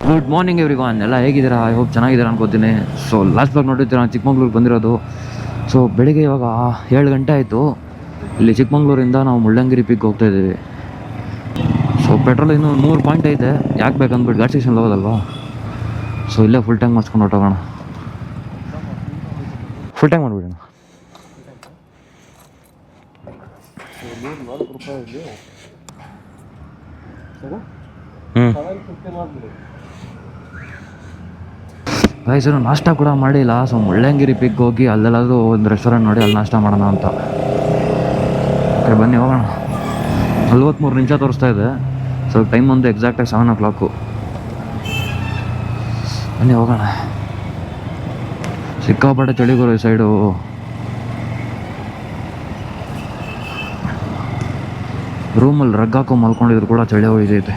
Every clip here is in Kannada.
ಗುಡ್ ಮಾರ್ನಿಂಗ್ ಎವ್ರಿವಾನ್, ಎಲ್ಲ ಹೇಗಿದ್ದೀರಾ? ಐ ಹೋಪ್ ಚೆನ್ನಾಗಿದ್ದೀರಾ ಅನ್ಕೋತೀನಿ. ಸೊ ಲಾಸ್ಟ್ ಬ್ಲಾಗ್ ನೋಡಿರ್ತೀರ, ನಾನು ಚಿಕ್ಕಮಂಗ್ಳೂರಿಗೆ ಬಂದಿರೋದು. ಸೊ ಬೆಳಿಗ್ಗೆ ಇವಾಗ 7 ಗಂಟೆ ಆಯಿತು. ಇಲ್ಲಿ ಚಿಕ್ಕಮಂಗ್ಳೂರಿಂದ ನಾವು ಮುಳ್ಳಂಗಿರಿ ಪಿಕ್ ಹೋಗ್ತಾ ಇದ್ದೀವಿ. ಸೊ ಪೆಟ್ರೋಲ್ ಇನ್ನೂ 3 ಪಾಯಿಂಟ್ ಐತೆ. ಯಾಕೆ ಬೇಕಂದ್ಬಿಟ್ಟು ಗಾಡಿ ಸ್ಟೇಷನ್ ಹೋಗೋದಲ್ವಾ. ಸೊ ಇಲ್ಲೇ ಫುಲ್ ಟ್ಯಾಂಕ್ ಮಾಡಿಸ್ಕೊಂಡು ಹೊಟ್ಟೋಗೋಣ. ಫುಲ್ ಟ್ಯಾಂಕ್ ಮಾಡಿಬಿಡೋಣ. ಸರ್ ನಾಷ್ಟ ಕೂಡ ಮಾಡಿಲ್ಲ. ಸೊ ಮುಳ್ಳಂಗಿರಿ ಪಿಕ್ ಹೋಗಿ ಅಲ್ಲೆಲ್ಲಾದರೂ ಒಂದು ರೆಸ್ಟೋರೆಂಟ್ ನೋಡಿ ಅಲ್ಲಿ ನಾಷ್ಟ ಮಾಡೋಣ ಅಂತ. ಓಕೆ ಬನ್ನಿ ಹೋಗೋಣ. 43 ನಿಮಿಷ ತೋರಿಸ್ತಾ ಇದೆ. ಸೊ ಟೈಮ್ ಒಂದು ಎಕ್ಸಾಕ್ಟಾಗಿ 7 o'clock. ಬನ್ನಿ ಹೋಗೋಣ. ಸಿಕ್ಕಾಪಟ್ಟೆ ಚಳಿಗುರು ಈ ಸೈಡು. ರೂಮಲ್ಲಿ ರಗ್ ಹಾಕೋ ಮಲ್ಕೊಂಡಿದ್ರು ಕೂಡ ಚಳಿ ಹೋಗಿದೈತೆ.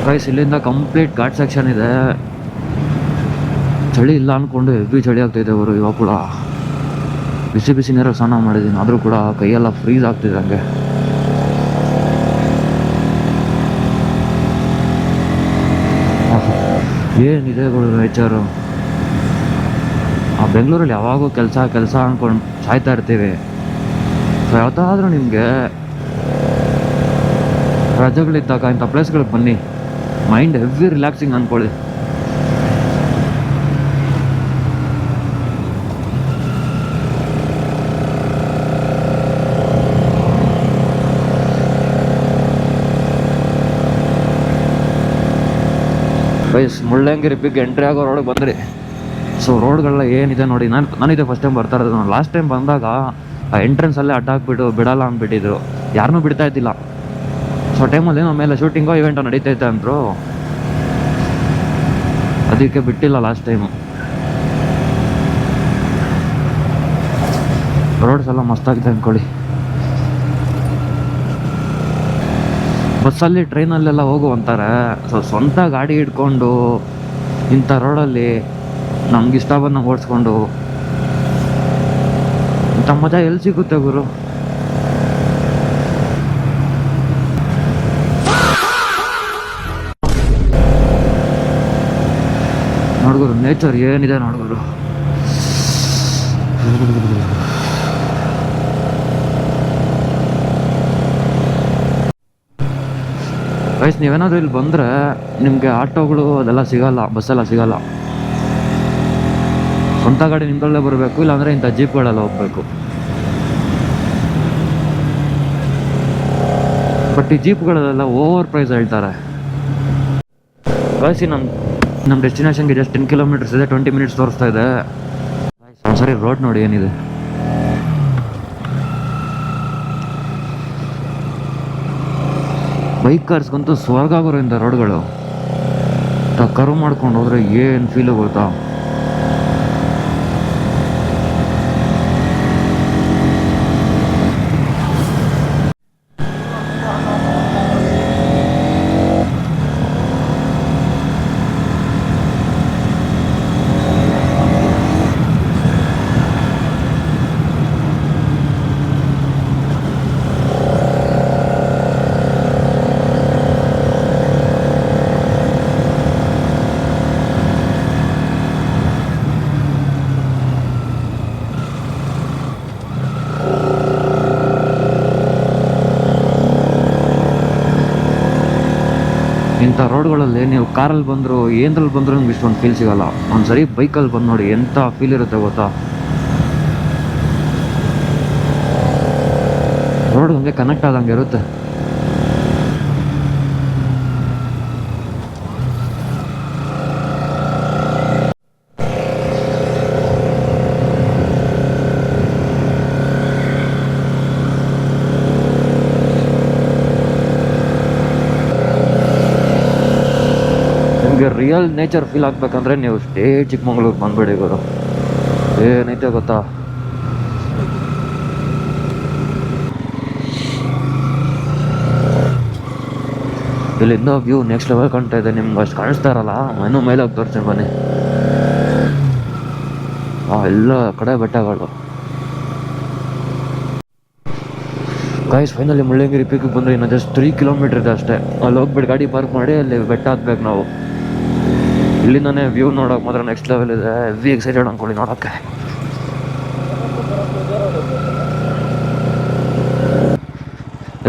ಗೈಸ್ ಇಲ್ಲಿಂದ ಕಂಪ್ಲೀಟ್ ಘಾಟ್ ಸೆಕ್ಷನ್ ಇದೆ. ಚಳಿ ಇಲ್ಲ ಅಂದ್ಕೊಂಡು ಹೆವಿ ಚಳಿ ಆಗ್ತೈತೆ ಅವರು. ಇವಾಗ ಕೂಡ ಬಿಸಿ ಬಿಸಿ ನೀರಾಗ ಸ್ನಾನ ಮಾಡಿದ್ದೀನಿ, ಆದರೂ ಕೂಡ ಕೈಯೆಲ್ಲ ಫ್ರೀಸ್ ಆಗ್ತಿದೆ ಹಂಗೆ. ಏನಿದೆ ನೇಚರು. ಆ ಬೆಂಗಳೂರಲ್ಲಿ ಯಾವಾಗೂ ಕೆಲಸ ಅಂದ್ಕೊಂಡು ಸಾಯ್ತಾ ಇರ್ತೀವಿ. ಸೊ ಯಾವತ್ತಾದರೂ ನಿಮಗೆ ರಜೆಗಳಿದ್ದಾಗ ಇಂಥ ಪ್ಲೇಸ್ಗಳಿಗೆ ಬನ್ನಿ, ಮೈಂಡ್ ಹೆವಿ ರಿಲ್ಯಾಕ್ಸಿಂಗ್ ಅಂದ್ಕೊಳ್ಳಿ. ಗೈಸ್ ಮುಳ್ಳಂಗಿರಿ ಪಿಕ್ ಎಂಟ್ರಿ ಆಗೋ ರೋಡಿಗೆ ಬಂದ್ರಿ. ಸೊ ರೋಡ್ಗಳೆಲ್ಲ ಏನಿದೆ ನೋಡಿ. ನಾನಿದೆ ಫಸ್ಟ್ ಟೈಮ್ ಬರ್ತಾ ಇರೋದು. ನಾನು ಲಾಸ್ಟ್ ಟೈಮ್ ಬಂದಾಗ ಆ ಎಂಟ್ರೆನ್ಸಲ್ಲೇ ಅಡ್ಡಾಕ್ಬಿಟ್ಟು ಬಿಡಲ್ಲ ಅಂದ್ಬಿಟ್ಟಿದ್ರು, ಯಾರನ್ನೂ ಬಿಡ್ತಾ ಇದ್ದಿಲ್ಲ. ಸೊ ಟೈಮಲ್ಲಿ ನಮ್ಮ ಮೇಲೆ ಶೂಟಿಂಗೋ ಇವೆಂಟೋ ನಡೀತೈತೆ ಅಂದರು, ಅದಕ್ಕೆ ಬಿಟ್ಟಿಲ್ಲ ಲಾಸ್ಟ್ ಟೈಮು. ರೋಡ್ಸ್ ಎಲ್ಲ ಮಸ್ತಾಗಿದೆ ಅಂದ್ಕೊಳ್ಳಿ. ಬಸ್ಸಲ್ಲಿ ಟ್ರೈನಲ್ಲೆಲ್ಲ ಹೋಗು ಅಂತಾರೆ. ಸೊ ಸ್ವಂತ ಗಾಡಿ ಹಿಡ್ಕೊಂಡು ಇಂಥ ರೋಡಲ್ಲಿ ನಮ್ಗಿಷ್ಟ ಬಂದಂಗೆ ಓಡಿಸ್ಕೊಂಡು ಇಂಥ ಮಜಾ ಎಲ್ಲಿ ಸಿಗುತ್ತೆ ಗುರು? ನೋಡ್ಗುರು ನೇಚರ್ ಏನಿದೆ ನೋಡ್ಗುರು. ಗೈಸ್ ನೀವೇನಾದರೂ ಇಲ್ಲಿ ಬಂದರೆ ನಿಮಗೆ ಆಟೋಗಳು ಅದೆಲ್ಲ ಸಿಗಲ್ಲ, ಬಸ್ಸೆಲ್ಲ ಸಿಗಲ್ಲ. ಸ್ವಂತ ಗಾಡಿ ನಿಮ್ದಲ್ಲೇ ಬರಬೇಕು, ಇಲ್ಲಾಂದರೆ ಇಂಥ ಜೀಪ್ಗಳೆಲ್ಲ ಹೋಗ್ಬೇಕು. ಬಟ್ ಈ ಜೀಪ್ಗಳೆಲ್ಲ ಓವರ್ ಪ್ರೈಸ್ ಹೇಳ್ತಾರೆ. ಗೈಸ್ ನಮ್ಮ ಡೆಸ್ಟಿನೇಷನ್ಗೆ ಜಸ್ಟ್ 10 kilometers ಇದೆ, 20 minutes ತೋರಿಸ್ತಾ ಇದೆ. ಸರಿ ರೋಡ್ ನೋಡಿ ಏನಿದೆ. ಬೈಕರ್ಸ್ಗಂತೂ ಸ್ವರ್ಗ ಆಗೋರಿಂದ ರೋಡ್ಗಳು. ಕರು ಮಾಡ್ಕೊಂಡು ಹೋದ್ರೆ ಏನು ಫೀಲು ಗೊತ್ತಾ? ಇಂಥ ರೋಡ್ಗಳಲ್ಲಿ ನೀವು ಕಾರಲ್ಲಿ ಬಂದರೂ ಏನರಲ್ಲಿ ಬಂದರೂ ನಿಮ್ಗೆ ಇಷ್ಟೊಂದು ಫೀಲ್ ಸಿಗೋಲ್ಲ. ಒಂದು ಸರಿ ಬೈಕಲ್ಲಿ ಬಂದು ನೋಡಿ ಎಂಥ ಫೀಲ್ ಇರುತ್ತೆ ಗೊತ್ತಾ? ರೋಡ್ ಹಂಗೆ ಕನೆಕ್ಟ್ ಆದಂಗೆ ಇರುತ್ತೆ. ರಿಯಲ್ ನೇಚರ್ ಫೀಲ್ ಆಗ್ಬೇಕಂದ್ರೆ ನೀವು ಸ್ಟೇ ಚಿಕ್ಕಮಂಗ್ಳೂರು ಬಂದ್ಬಿಡಿ ಗುರು. ಏನೈತೆ ಗೊತ್ತಾ? ಇಲ್ಲಿಂದ ವ್ಯೂ ನೆಕ್ಸ್ಟ್ ಲೆವೆಲ್ ಕಾಣ್ತಾ ಇದೆ. ನಿಮ್ಗೆ ಅಷ್ಟು ಕಾಣಿಸ್ತಾ ಇರಲ್ಲ, ಇನ್ನೂ ಮೇಲೆ ಹೋಗಿ ತೋರಿಸ್ತೀನಿ ಬನ್ನಿ. ಎಲ್ಲ ಕಡೆ ಬೆಟ್ಟಗಳು. ಗಾಯ್ಸ್ ಫೈನಲಿ ಮುಳ್ಳಯ್ಯನಗಿರಿ ಪೀಕಿಗೆ ಬಂದರೆ ಇನ್ನು ಜಸ್ಟ್ 3 ಕಿಲೋಮೀಟರ್ ಇದೆ ಅಷ್ಟೇ. ಅಲ್ಲಿ ಹೋಗ್ಬಿಟ್ಟು ಗಾಡಿ ಪಾರ್ಕ್ ಮಾಡಿ ಅಲ್ಲಿ ಬೆಟ್ಟ ಹತ್ಬೇಕು ನಾವು. ಇಲ್ಲಿಂದನೇ ವ್ಯೂ ನೋಡೋಕೆ ಮಾತ್ರ ನೆಕ್ಸ್ಟ್ ಲೆವೆಲ್ ಇದೆ. ಹೆವಿ ಎಕ್ಸೈಟೆಡ್ ಅಂದ್ಕೊಳ್ಳಿ ನೋಡೋಕ್ಕೆ.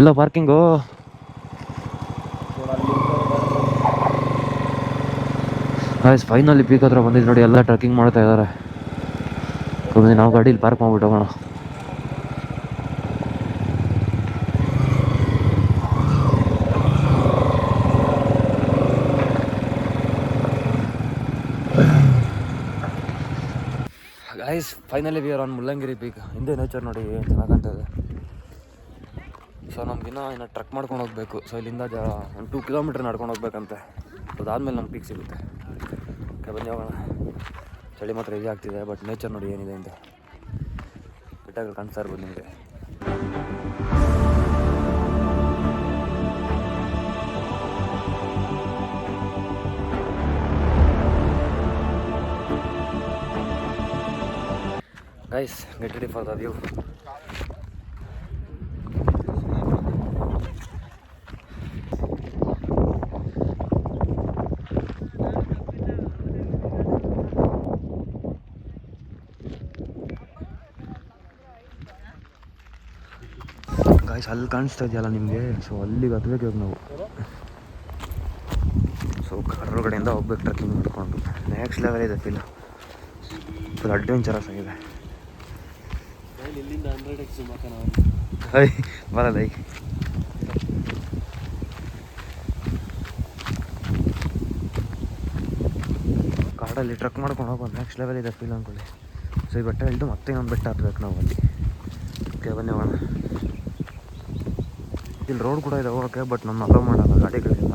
ಎಲ್ಲ ಪಾರ್ಕಿಂಗು ಗಾಯ್ಸ್ ಫೈನಲಿ ಪೀಕ್ ಹತ್ರ ಬಂದಿದ್ದು ನೋಡಿ. ಎಲ್ಲ ಟ್ರೆಕ್ಕಿಂಗ್ ಮಾಡ್ತಾ ಇದ್ದಾರೆ. ನಾವು ಗಾಡೀಲಿ ಪಾರ್ಕ್ ಮಾಡ್ಬಿಟ್ಟು ಹೋಗೋಣ. Guys finally we are on Mullayanagiri peak. ಹಿಂದೆ ನೇಚರ್ ನೋಡಿ ಏನು ಚೆನ್ನಾಗಿ ಕಾಣ್ತಾಯಿದೆ. ಸೊ ಇನ್ನು ಟ್ರಕ್ ಮಾಡ್ಕೊಂಡು ಹೋಗಬೇಕು. ಸೊ ಇಲ್ಲಿಂದ ಒಂದು 2 ಕಿಲೋಮೀಟ್ರ್ ನಡ್ಕೊಂಡು ಹೋಗ್ಬೇಕಂತೆ. ಅದಾದಮೇಲೆ ನಮ್ಮ ಪೀಕ್ ಸಿಗುತ್ತೆ. ಬನ್ನಿ ಹೋಗೋಣ. ಚಳಿ ಮಾತ್ರ ಹೆವಿ ಆಗ್ತಿದೆ, ಬಟ್ ನೇಚರ್ ನೋಡಿ ಏನಿದೆ ಅಂತ ಬೆಟ್ಟಗಳು ಕಾಣಿಸ್ತಾ ಇರ್ಬೋದು ನಿಮಗೆ. Guys get ready for the view. Guys ಅಲ್ಲಿ ಕಾಣಿಸ್ತಾ ಇದೆಯಲ್ಲ ನಿಮಗೆ, ಸೊ ಅಲ್ಲಿಗೆ ಹತ್ಬೇಕು ಇವಾಗ ನಾವು. ಸೊ ಹೊರಗಡೆಯಿಂದ ಹೋಗ್ಬೇಕು ಟ್ರೆಕ್ಕಿಂಗ್ ಮಾಡ್ಕೊಂಡು. ನೆಕ್ಸ್ಟ್ ಲೆವೆಲ್ ಇದೆ ಫೀಲ್. ಫುಲ್ ಅಡ್ವೆಂಚರಸ್ ಆಗಿದೆ. ಹೈ ಬರಲ್ಲ ಹೈ. ಕಾಡಲ್ಲಿ ಟ್ರಕ್ ಮಾಡ್ಕೊಂಡು ಹೋಗೋದು ನೆಕ್ಸ್ಟ್ ಲೆವೆಲ್ ಇದೆ ಫೀಲ್ ಅಂದ್ಕೊಳ್ಳಿ. ಸೊ ಈ ಬೆಟ್ಟ ಇಳಿದು ಮತ್ತೆ ಇನ್ನೊಂದು ಬೆಟ್ಟ ಹತ್ಬೇಕು ನಾವು ಅಲ್ಲಿ. ಓಕೆ ಬನ್ನಿ ಹೋಗೋಣ. ಇಲ್ಲಿ ರೋಡ್ ಕೂಡ ಇದೆ ಹೋಗೋಕ್ಕೆ, ಬಟ್ ನಮ್ಮ ಅಲೋ ಮಾಡಲ್ಲ ಗಾಡಿಗಳಿಲ್ಲ.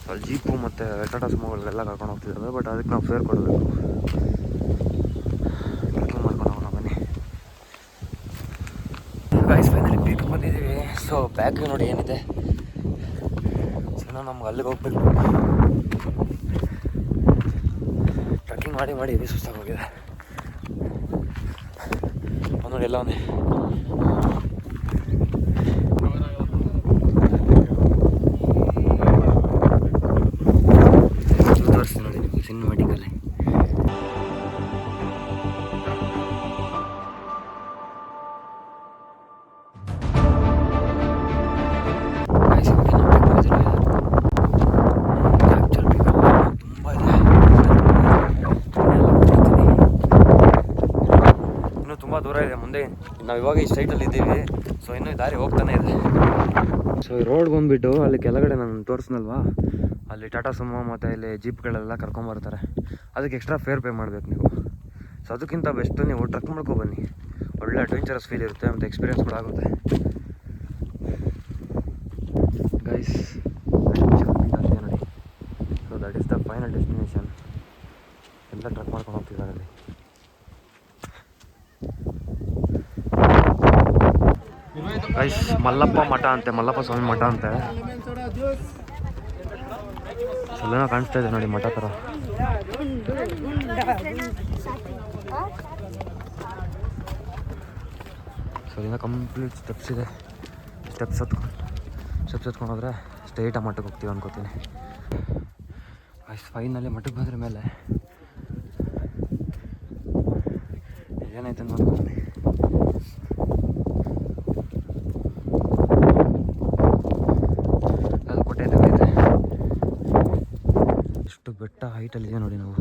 ಅಲ್ಲಿ ಜೀಪು ಮತ್ತು ಟಾಟಾ ಸುಮೋಗಳಿಗೆಲ್ಲ ಕರ್ಕೊಂಡು ಹೋಗ್ತಿದ್ದಾವೆ, ಬಟ್ ಅದಕ್ಕೆ ನಾವು ಫೇರ್ ಕೊಡಬೇಕು. ಟ್ರೆಕ್ಕಿಂಗ್ ಮಾಡ್ಕೊಂಡು ಹೋಗೋಣ ಬನ್ನಿ. ಗಾಯ್ಸ್ ಫೈನಲಿ ಪೀಕ್ ಬಂದಿದ್ದೀವಿ. ಸೊ ಬ್ಯಾಗ್ ನೋಡಿ ಏನಿದೆ. ಸೊ ನಾವು ನಮ್ಗೆ ಅಲ್ಲಿಗೆ ಹೋಗ್ಬೇಕು. ಟ್ರೆಕ್ಕಿಂಗ್ ಮಾಡಿ ಹೆವಿ ಸುಸ್ತಾಗಿ ಹೋಗಿದೆ. ನೋಡಿ ಎಲ್ಲ ಒಂದೇ ತೋರಿಸ್ತೀನಿ ನೋಡಿ ನಿಮಗೆ ಸಿನಿಮಾಟಿಕಲ್ಲಿ. ತುಂಬ ದೂರ ಇದೆ ಮುಂದೆ. ನಾವು ಇವಾಗ ಈ ಸೈಡಲ್ಲಿ ಇದ್ದೀವಿ. ಸೊ ಇನ್ನೂ ದಾರಿ ಹೋಗ್ತಾನೆ ಇದೆ. ಸೊ ಈ ರೋಡ್ ಬಂದುಬಿಟ್ಟು ಅಲ್ಲಿ ಕೆಳಗಡೆ ನಾನು ತೋರಿಸ್ನಲ್ವಾ, ಅಲ್ಲಿ ಟಾಟಾ ಸುಮೋ ಮತ್ತು ಇಲ್ಲಿ ಜೀಪ್ಗಳೆಲ್ಲ ಕರ್ಕೊಂಬರ್ತಾರೆ. ಅದಕ್ಕೆ ಎಕ್ಸ್ಟ್ರಾ ಫೇರ್ ಪೇ ಮಾಡಬೇಕು ನೀವು. ಸೊ ಅದಕ್ಕಿಂತ ಬೆಸ್ಟ್ ನೀವು ಟ್ರಕ್ ಮಾಡ್ಕೊಬನ್ನಿ. ಒಳ್ಳೆ ಅಡ್ವೆಂಚರಸ್ ಫೀಲ್ ಇರುತ್ತೆ ಮತ್ತು ಎಕ್ಸ್ಪೀರಿಯನ್ಸ್ ಕೂಡ ಆಗುತ್ತೆ. ಗೈಸ್ ನೋಡಿ, so that is the final destination. ಎಲ್ಲ ಟ್ರಕ್ ಮಾಡ್ಕೊಂಡು ಹೋಗ್ತಿದ್ದಾರೆ ಅಲ್ಲಿ. ಗೈಸ್ ಮಲ್ಲಪ್ಪ ಮಠ ಅಂತೆ, ಮಲ್ಲಪ್ಪ ಸ್ವಾಮಿ ಮಠ ಅಂತೆ. ಎಲ್ಲನೋ ಕಾಣಿಸ್ತಾ ಇದೆ ನೋಡಿ ಮಠ ಥರ. ಸೊ ಇದನ್ನ ಕಂಪ್ಲೀಟ್ ಸ್ಟೆಪ್ಸ್ ಇದೆ. ಸ್ಟೆಪ್ಸ್ ಹತ್ಕೊಂಡು ಹೋದರೆ ಸ್ಟ್ರೈಟಾಗಿ ಮಠಕ್ಕೆ ಹೋಗ್ತೀವಿ ಅನ್ಕೋತೀನಿ. ಗೈಸ್ ಫೈನಲಿ ಮಠಕ್ಕೆ ಬಂದ್ರ ಮೇಲೆ ಏನಾಯ್ತು ನೋಡ್ತೀನಿ. ಅದು ಕೋಟೆ ಇದೆ. ಇಷ್ಟು ಬೆಟ್ಟ ಹೈಟಲ್ಲಿದೆ ನೋಡಿ. ನಾವು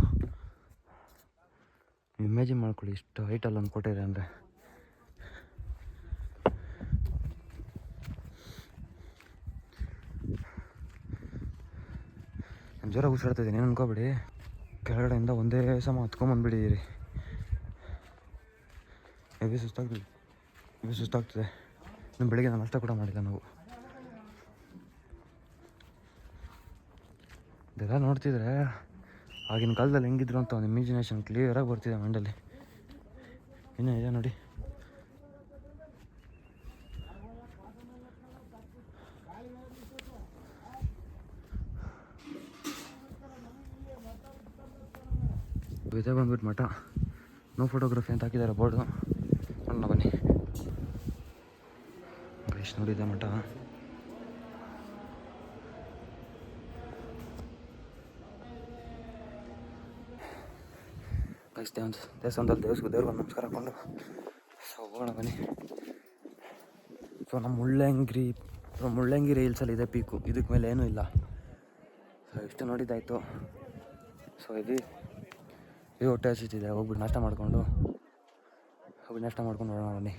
ಇಮ್ಯಾಜಿನ್ ಮಾಡ್ಕೊಳ್ಳಿ, ಇಷ್ಟು ಹೈಟಲ್ಲಿ ಒಂದು ಕೋಟೆ ಇದೆ ಅಂದರೆ. ನಾನು ಜೋರಾಗಿ ಉಸಿರಾಡ್ತಿದ್ದೀನಿ, ಏನು ಅನ್ಕೋಬೇಡಿ. ಕೆಳಗಡೆಯಿಂದ ಒಂದೇ ಸಮ ಹತ್ಕೊಂಬಂದ್ಬಿಟ್ಟಿದ್ದೀರಿ. ಹೆವಿ ಸುಸ್ತಾಗ್ತಿದೆ. ಇನ್ನು ಬೆಳಿಗ್ಗೆ ನಾನು ನಾಷ್ಟ ಕೂಡ ಮಾಡಿಲ್ಲ ನಾವು. ಇದೆಲ್ಲ ನೋಡ್ತಿದ್ರೆ ಆಗಿನ ಕಾಲದಲ್ಲಿ ಹೆಂಗಿದ್ರು ಅಂತ ಒಂದು ಇಮ್ಯಾಜಿನೇಷನ್ ಕ್ಲಿಯರಾಗಿ ಬರ್ತಿದೆ ಮೈಂಡಲ್ಲಿ. ಇನ್ನೂ ಇದೆ ನೋಡಿ. ಇದೇ ಬಂದ್ಬಿಟ್ಟು ಮಠ. ನೋ ಫೋಟೋಗ್ರಫಿ ಅಂತ ಹಾಕಿದ್ದಾರೆ ಬೋರ್ಡು. ನೋಡೋಣ ಬನ್ನಿ. ಗೈಸ್ ನೋಡಿದೆ ಮಠ. ಗೈಸ್ ದೇವಸ್ಥಾನದಲ್ಲಿ ದೇವ್ರಿಗೆ ಒಂದು ನಮಸ್ಕಾರ ಹಾಕೊಂಡು ಸೊ ಹೋಗೋಣ ಬನ್ನಿ. ಸೊ ನಮ್ಮ ಮುಳ್ಳಂಗಿರಿ ಹಿಲ್ಸಲ್ಲಿ ಇದೆ ಪೀಕು, ಇದಕ್ಕೆ ಮೇಲೆ ಏನೂ ಇಲ್ಲ. ಸೊ ಇಷ್ಟು ನೋಡಿದ್ದಾಯಿತು. ಸೊ ಇದು ಹೊಟ್ಟೆ ಹಸಿತಿದೆ, ಹೋಗ್ಬಿಟ್ಟು ನಾಷ್ಟ ಮಾಡ್ಕೊಂಡು ಹೋಗೋಣ ಬನ್ನಿ.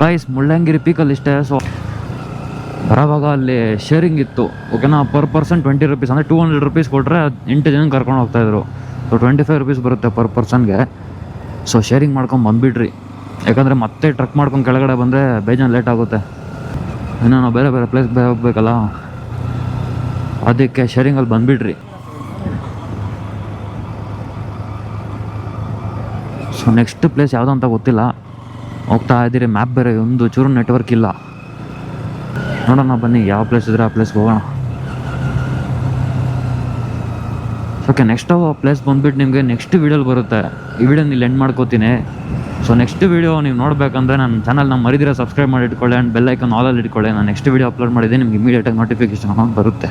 ಗೈಸ್ ಮುಳ್ಳಂಗಿರಿ ಪೀಕಲ್ಲಿ ಇಷ್ಟೇ. ಸೊ ಬರೋವಾಗ ಅಲ್ಲಿ ಶೇರಿಂಗ್ ಇತ್ತು, ಓಕೆನಾ. ಪರ್ ಪರ್ಸನ್ 20 ರೂಪೀಸ್, ಅಂದರೆ 200 ರೂಪೀಸ್ ಕೊಟ್ಟರೆ 8 ಜನ ಕರ್ಕೊಂಡು ಹೋಗ್ತಾಯಿದ್ರು. ಸೊ 25 ರೂಪೀಸ್ ಬರುತ್ತೆ ಪರ್ ಪರ್ಸನ್ಗೆ. ಸೊ ಶೇರಿಂಗ್ ಮಾಡ್ಕೊಂಡು ಬಂದುಬಿಡ್ರಿ, ಯಾಕಂದರೆ ಮತ್ತೆ ಟ್ರಕ್ ಮಾಡ್ಕೊಂಡು ಕೆಳಗಡೆ ಬಂದರೆ ಬೇಜಾನ್ ಲೇಟ್ ಆಗುತ್ತೆ. ಇನ್ನು ನಾವು ಬೇರೆ ಪ್ಲೇಸ್ ಹೋಗ್ಬೇಕಲ್ಲ, ಅದಕ್ಕೆ ಶೇರಿಂಗಲ್ಲಿ ಬಂದುಬಿಡ್ರಿ. ಸೊ ನೆಕ್ಸ್ಟ್ ಪ್ಲೇಸ್ ಯಾವುದೋ ಅಂತ ಗೊತ್ತಿಲ್ಲ, ಹೋಗ್ತಾ ಇದ್ದೀರಿ. ಮ್ಯಾಪ್ ಬೇರೆ ಒಂದು ಚೂರು ನೆಟ್ವರ್ಕ್ ಇಲ್ಲ. ನೋಡೋಣ ಬನ್ನಿ, ಯಾವ ಪ್ಲೇಸ್ ಇದ್ರೆ ಆ ಪ್ಲೇಸ್ಗೆ ಹೋಗೋಣ. ಓಕೆ, ನೆಕ್ಸ್ಟ್ ಪ್ಲೇಸ್ ಬಂದುಬಿಟ್ಟು ನಿಮಗೆ ನೆಕ್ಸ್ಟ್ ವೀಡಿಯೋಲಿ ಬರುತ್ತೆ. ಈ ವಿಡಿಯೋ ಇಲ್ಲಿ ಎಂಡ್ ಮಾಡ್ಕೋತೀನಿ. ಸೊ ನೆಕ್ಸ್ಟ್ ವೀಡಿಯೋ ನೀವು ನೋಡಬೇಕಂದ್ರೆ ನನ್ನ ಚಾನಲ್ನ ಮರಿದಿರ ಸಬ್ಸ್ಕ್ರೈಬ್ ಮಾಡಿ ಇಟ್ಕೊಳ್ಳಿ ಆ್ಯಂಡ್ ಬೆಲ್ ಐಕನ್ ಆಲಲ್ಲಿ ಇಟ್ಕೊಳ್ಳಿ. ನಾನು ನೆಕ್ಸ್ಟ್ ವೀಡಿಯೋ ಅಪ್ಲೋಡ್ ಮಾಡಿದ್ದೀನಿ, ನಿಮ್ಗೆ ಇಮಿಡಿಯೇಟಾಗಿ ನೋಟಿಫಿಕೇಶನ್ ಬರುತ್ತೆ.